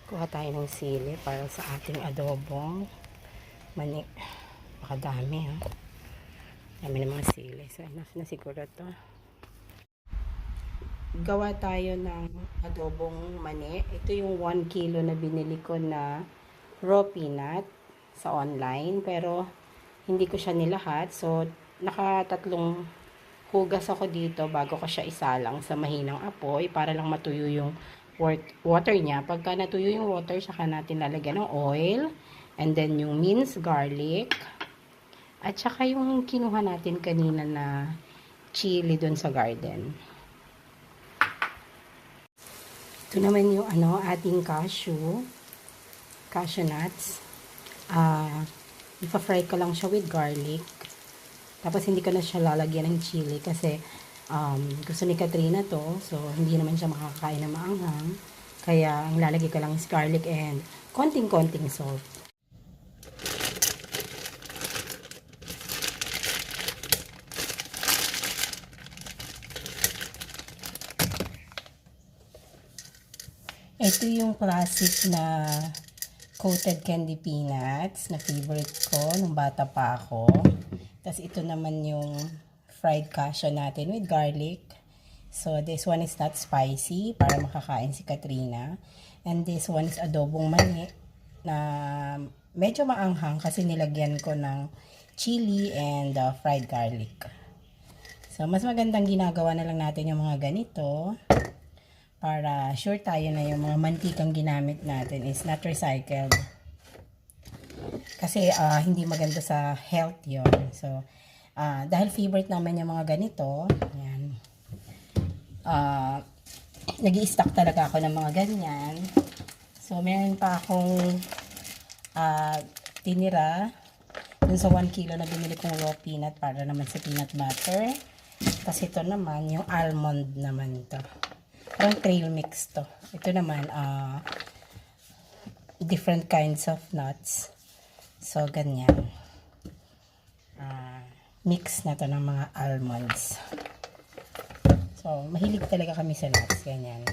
Kuha tayo ng sili para sa ating adobong mani. Baka dami ha. Dami ng mga sili. So enough na siguro to. Gawa tayo ng adobong mani. Ito yung 1 kilo na binili ko na raw peanut sa online. Pero hindi ko siya nilahat. So nakatatlong hugas ako dito bago ko siya isalang sa mahinang apoy para lang matuyo yung water niya. Pagka natuyo yung water, saka natin lalagyan ng oil, and then yung minced garlic, at saka yung kinuha natin kanina na chili dun sa garden. Ito naman yung ating cashew nuts. Ipa-fry ko lang siya with garlic. Tapos hindi ko na siya lalagyan ng chili kasi gusto ni Katrina to. So hindi naman siya makakain na maanghang. Kaya ang lalagay ko lang is garlic and konting-konting salt. Ito yung classic na coated candy peanuts na favorite ko nung bata pa ako. Tapos ito naman yung fried cashew natin with garlic. So this one is not spicy para makakain si Katrina. And this one is adobong mani na medyo maanghang kasi nilagyan ko ng chili and fried garlic. So mas magandang ginagawa na lang natin yung mga ganito para sure tayo na yung mga mantikang ginamit natin is not recycled. Kasi hindi maganda sa health yon. So, dahil favorite namin yung mga ganito, yan. Nag-i-stock talaga ako ng mga ganyan. So, meron pa akong tinira dun sa 1 kilo na binili kong raw peanut para naman sa peanut butter. Tapos ito naman, yung almond naman ito. Parang trail mix to. Ito naman, different kinds of nuts. So, ganyan. Mix na to ng mga almonds. So, mahilig talaga kami sa nuts. Ganyan.